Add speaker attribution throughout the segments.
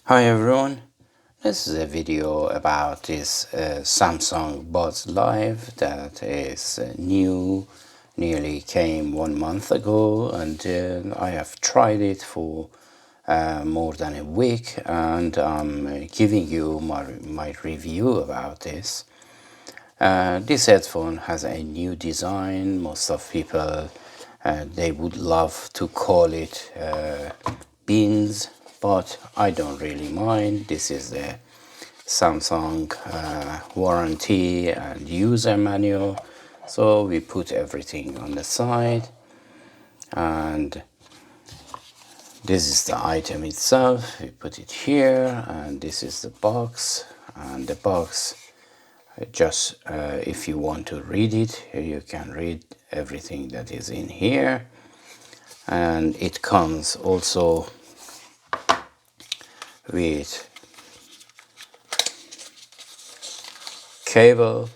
Speaker 1: Hi everyone, this is a video about this Samsung Buds Live that is new, nearly came 1 month ago, and I have tried it for more than a week, and I'm giving you my review about this. This headphone has a new design. Most of people they would love to call it beans, but I don't really mind. This is the Samsung warranty and user manual, so we put everything on the side, and this is the item itself. We put it here, and this is the box, and the box just if you want to read it, you can read everything that is in here. And it comes also with cable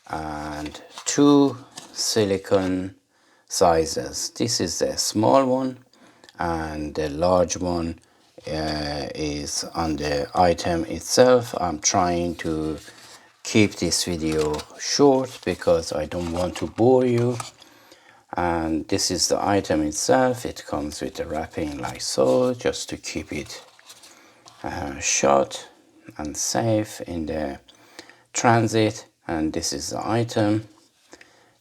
Speaker 1: and two silicone sizes. This is the small one, and the large one is on the item itself. I'm trying to keep this video short because I don't want to bore you. And this is the item itself. It comes with the wrapping like so, just to keep it shut and safe in the transit. And this is the item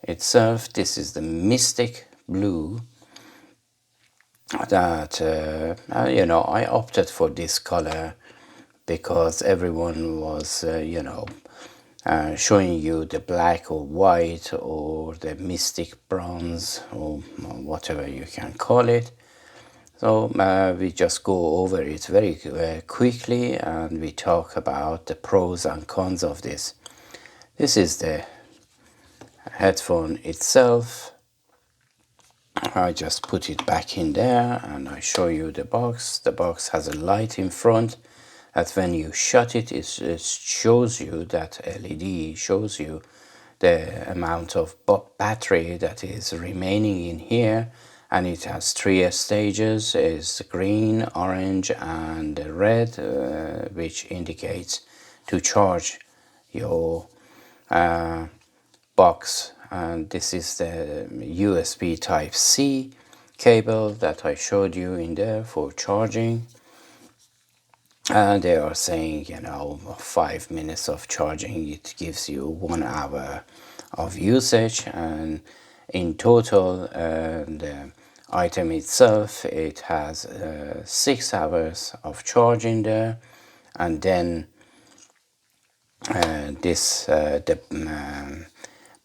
Speaker 1: itself. This is the Mystic Blue that I opted for this color because everyone was showing you the black or white or the mystic bronze or whatever you can call it. So we just go over it very quickly, and we talk about the pros and cons of this. This is the headphone itself. I just put it back in there and I show you the box. The box has a light in front that when you shut it, it shows you, that LED shows you the amount of battery that is remaining in here. And it has three stages, is green, orange and red, which indicates to charge your box. And this is the USB type C cable that I showed you in there for charging. And they are saying 5 minutes of charging, it gives you 1 hour of usage. And in total, the item itself, it has 6 hours of charging there. And then the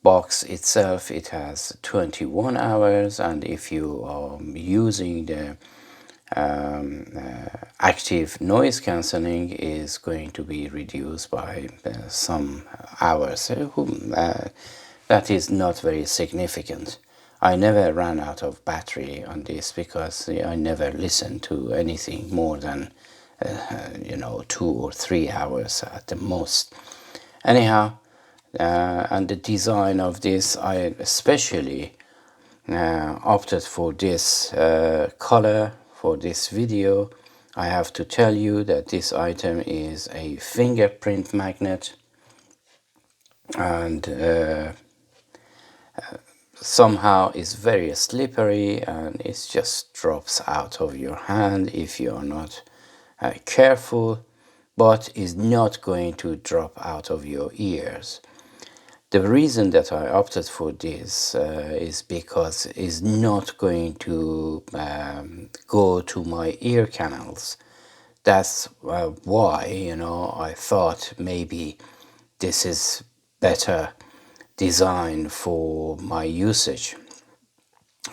Speaker 1: box itself, it has 21 hours, and if you are using the active noise cancelling, is going to be reduced by some hours. That is not very significant. I never ran out of battery on this because I never listened to anything more than 2 or 3 hours at the most. Anyhow, and the design of this, I especially opted for this color for this video. I have to tell you that this item is a fingerprint magnet, and somehow is very slippery, and it just drops out of your hand if you are not careful, but is not going to drop out of your ears. The reason that I opted for this is because it's not going to go to my ear canals. That's why I thought maybe this is better designed for my usage.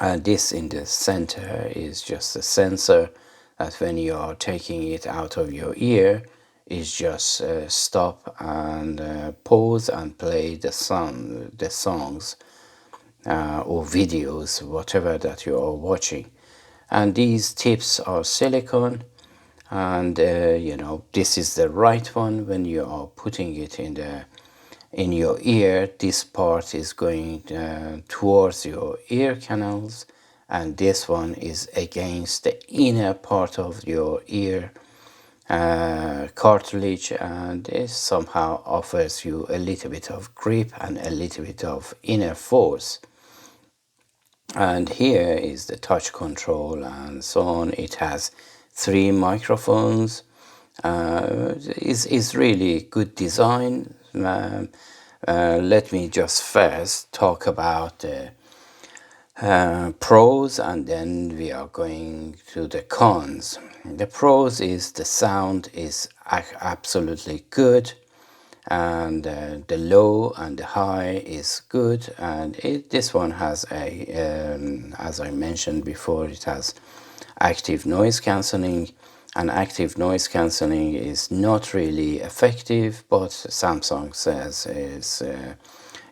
Speaker 1: And this in the center is just a sensor that when you are taking it out of your ear, is just stop and pause and play the songs or videos, whatever that you are watching. And these tips are silicone, and this is the right one. When you are putting it in your ear, this part is going towards your ear canals, and this one is against the inner part of your ear cartilage, and it somehow offers you a little bit of grip and a little bit of inner force. And here is the touch control and so on. It has 3 microphones. Is really good design. Let me just first talk about the pros, and then we are going to the cons. The pros is the sound is absolutely good, and the low and the high is good, and this one has a as I mentioned before, it has active noise cancelling, and active noise cancelling is not really effective, but Samsung says is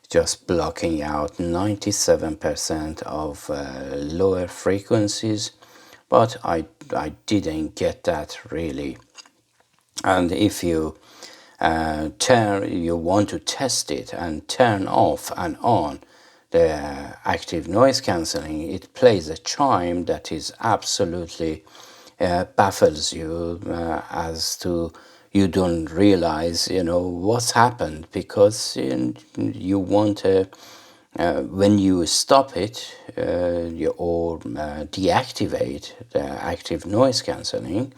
Speaker 1: just blocking out 97% of lower frequencies, but I didn't get that really. And if you you want to test it and turn off and on the active noise cancelling, it plays a chime that is absolutely baffles you, as to you don't realize what's happened, because you want to when you stop it or deactivate the active noise cancelling,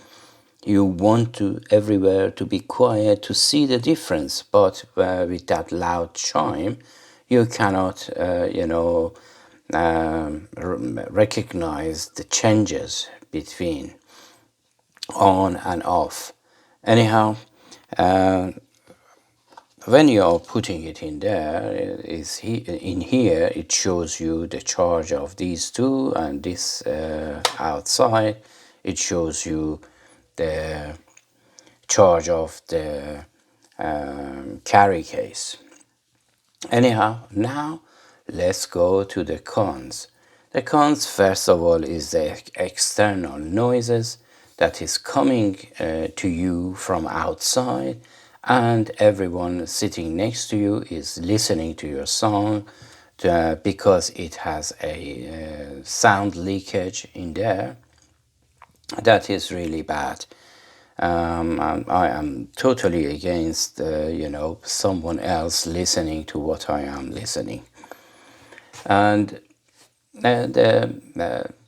Speaker 1: you want to everywhere to be quiet to see the difference, but with that loud chime you cannot recognize the changes between on and off. Anyhow, when you are putting it in there, in here it shows you the charge of these two, and this outside it shows you the charge of the carry case. Anyhow, now let's go to the cons. The cons, first of all, is the external noises that is coming to you from outside, and everyone sitting next to you is listening to your song because it has a sound leakage in there. That is really bad. I am totally against, someone else listening to what I am listening. And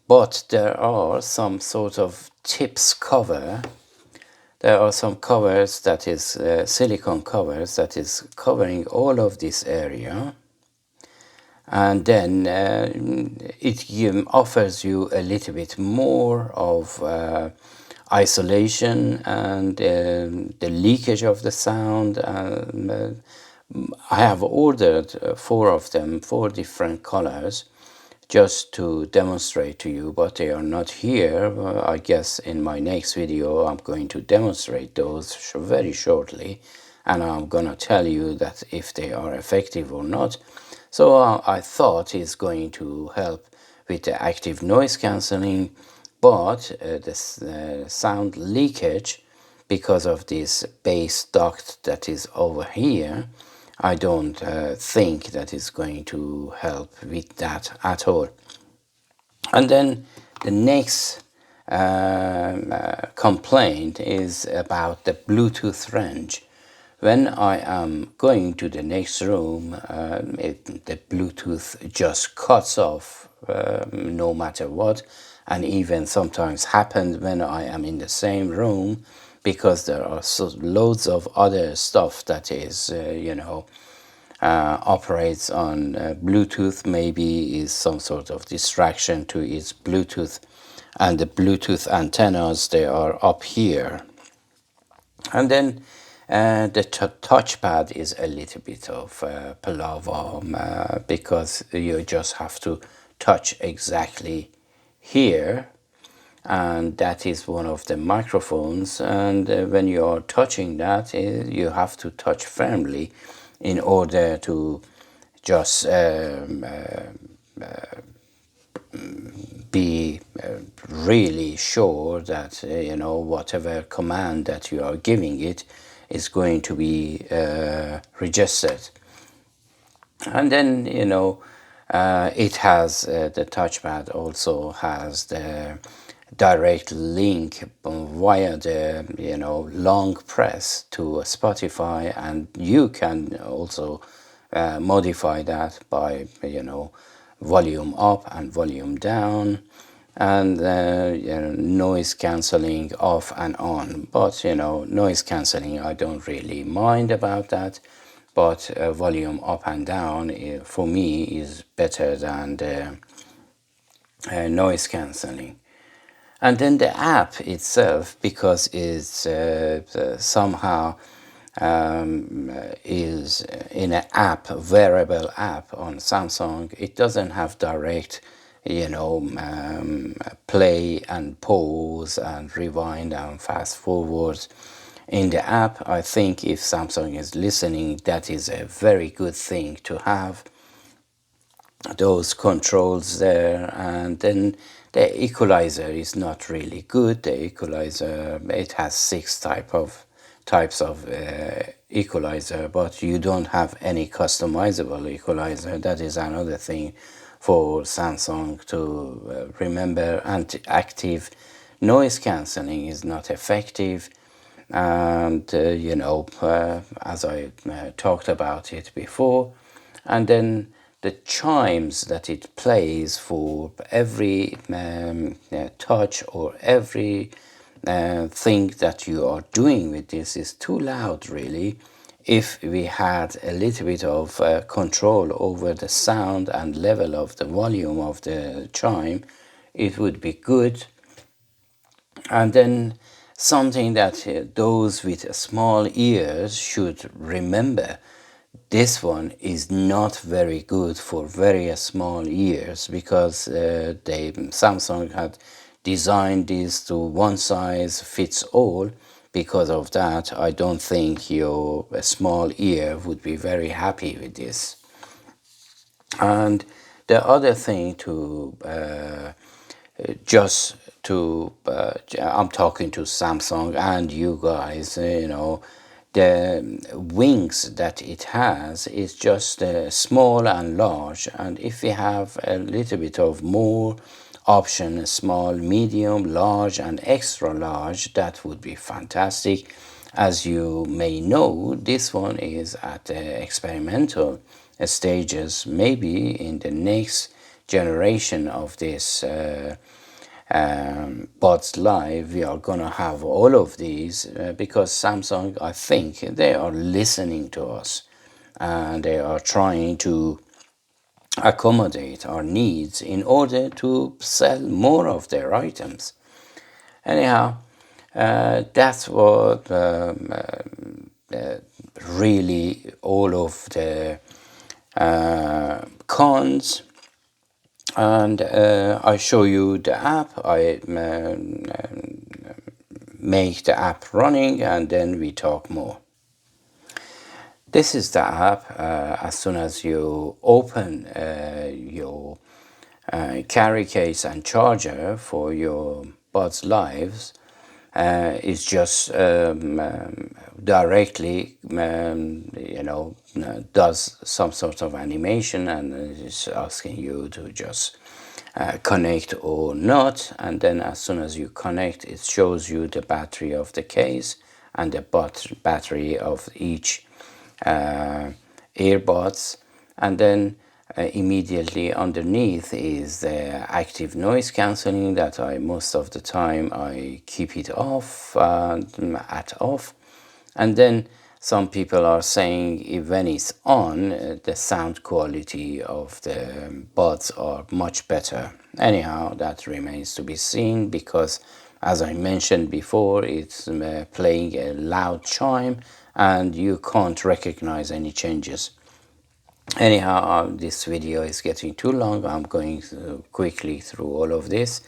Speaker 1: but there are some sort of tips cover. There are some covers that is silicone covers that is covering all of this area, and then it offers you a little bit more of isolation and the leakage of the sound. I have ordered 4 of them, 4 different colors, just to demonstrate to you, but they are not here. I guess in my next video I'm going to demonstrate those very shortly, and I'm gonna tell you that if they are effective or not. So I thought it's going to help with the active noise cancelling, but this sound leakage, because of this bass duct that is over here, I don't think that is going to help with that at all. And then the next complaint is about the Bluetooth range. When I am going to the next room, the Bluetooth just cuts off no matter what, and even sometimes happens when I am in the same room, because there are loads of other stuff that is, operates on Bluetooth. Maybe is some sort of distraction to its Bluetooth, and the Bluetooth antennas, they are up here. And then the touchpad is a little bit of palaver, because you just have to touch exactly here, and that is one of the microphones, and when you are touching that, you have to touch firmly in order to just be really sure that whatever command that you are giving it is going to be registered. And then it has the touchpad also has direct link via the long press to Spotify, and you can also modify that by volume up and volume down, and noise cancelling off and on. But noise cancelling, I don't really mind about that, but volume up and down for me is better than the noise cancelling. And then the app itself, because it's somehow is in an app, wearable app on Samsung, it doesn't have direct, play and pause and rewind and fast forward. In the app, I think if Samsung is listening, that is a very good thing to have those controls there. And then the equalizer is not really good. The equalizer, it has types of equalizer, but you don't have any customizable equalizer. That is another thing for Samsung to remember. And active noise cancelling is not effective, and as I talked about it before. And then the chimes that it plays for every touch or every thing that you are doing with this is too loud, really. If we had a little bit of control over the sound and level of the volume of the chime, it would be good. And then something that those with small ears should remember: this one is not very good for very small ears, because Samsung had designed this to one size fits all. Because of that, I don't think your small ear would be very happy with this. And the other thing to just to I'm talking to Samsung and you guys, the wings that it has is just small and large, and if we have a little bit of more option, small, medium, large and extra large, that would be fantastic. As you may know, this one is at the experimental stages. Maybe in the next generation of this Buds Live, we are gonna have all of these, because Samsung, I think, they are listening to us and they are trying to accommodate our needs in order to sell more of their items. Anyhow, that's what really all of the cons. And I show you the app. I make the app running, and then we talk more. This is the app. As soon as you open your carry case and charger for your Buds Lives, it's just directly, does some sort of animation, and it's asking you to just connect or not. And then as soon as you connect, it shows you the battery of the case and the battery of each earbuds. And then immediately underneath is the active noise cancelling that most of the time I keep it off, at off. And then some people are saying when it's on, the sound quality of the buds are much better. Anyhow, that remains to be seen, because as I mentioned before, it's playing a loud chime and you can't recognize any changes. Anyhow, this video is getting too long. I'm going quickly through all of this.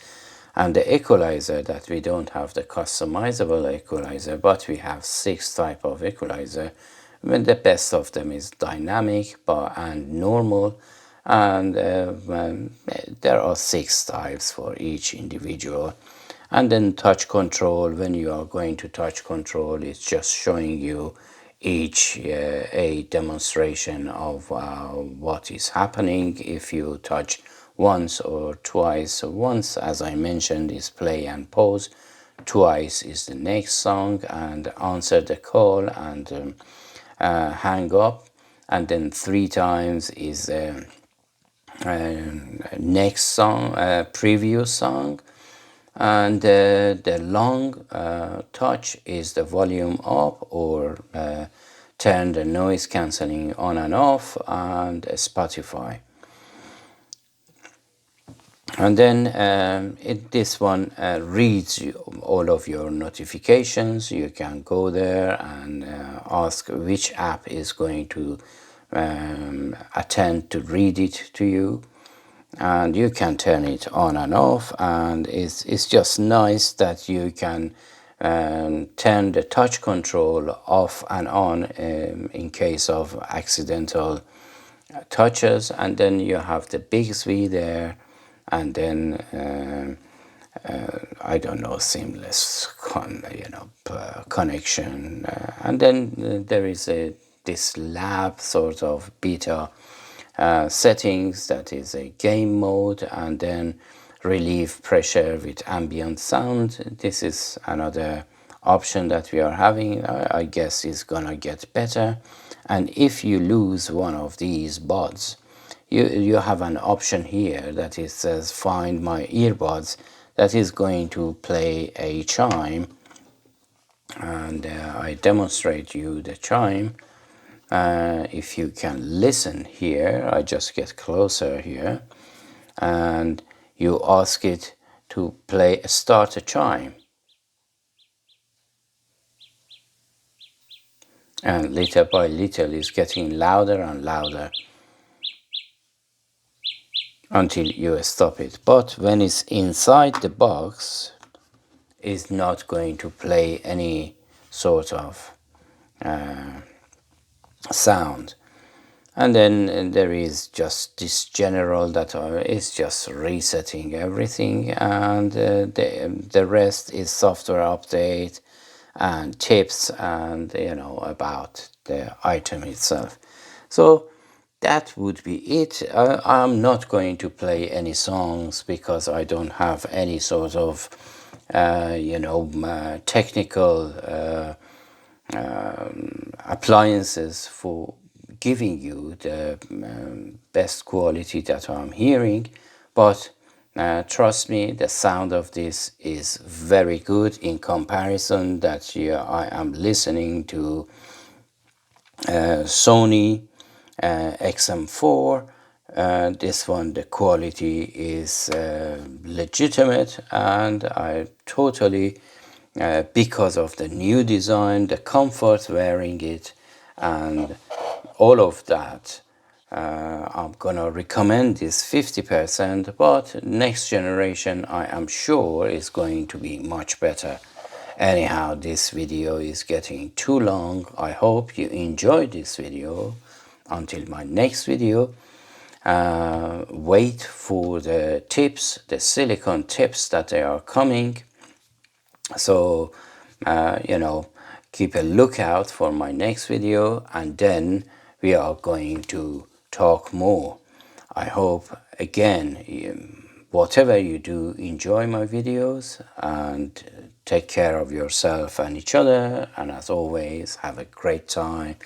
Speaker 1: And the equalizer, that we don't have the customizable equalizer, but we have 6 type of equalizer. The best of them is dynamic and normal, and there are 6 types for each individual. And then touch control, when you are going to touch control, it's just showing you each a demonstration of what is happening if you touch once or twice. So once, as I mentioned, is play and pause. Twice is the next song and answer the call and hang up. And then 3 times is next song, previous song. And the long touch is the volume up or turn the noise cancelling on and off, and Spotify. And then this one reads all of your notifications. You can go there and ask which app is going to attend to read it to you. And you can turn it on and off, and it's just nice that you can turn the touch control off and on in case of accidental touches. And then you have the Bixby there, and then I don't know, seamless connection, and then there is this lab sort of beta settings, that is a game mode, and then relieve pressure with ambient sound. This is another option that we are having. I guess is gonna get better. And if you lose one of these buds, you have an option here that it says find my earbuds, that is going to play a chime, and I demonstrate you the chime. If you can listen here, I just get closer here, and you ask it to start a chime, and little by little it's getting louder and louder until you stop it. But when it's inside the box, it's not going to play any sort of sound. And then there is just this general that is just resetting everything, and the rest is software update and tips and about the item itself. So that would be it. I'm not going to play any songs because I don't have any sort of technical appliances for giving you the best quality that I'm hearing. But trust me, the sound of this is very good in comparison that I am listening to Sony XM4. This one, the quality is legitimate, and I totally, because of the new design, the comfort wearing it, and all of that, I'm gonna recommend this 50%, but next generation I am sure is going to be much better. Anyhow, this video is getting too long. I hope you enjoyed this video. Until my next video, wait for the tips, the silicone tips that they are coming. So keep a lookout for my next video, and then we are going to talk more. I hope again, whatever you do, enjoy my videos and take care of yourself and each other, and as always, have a great time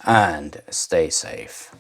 Speaker 1: and stay safe.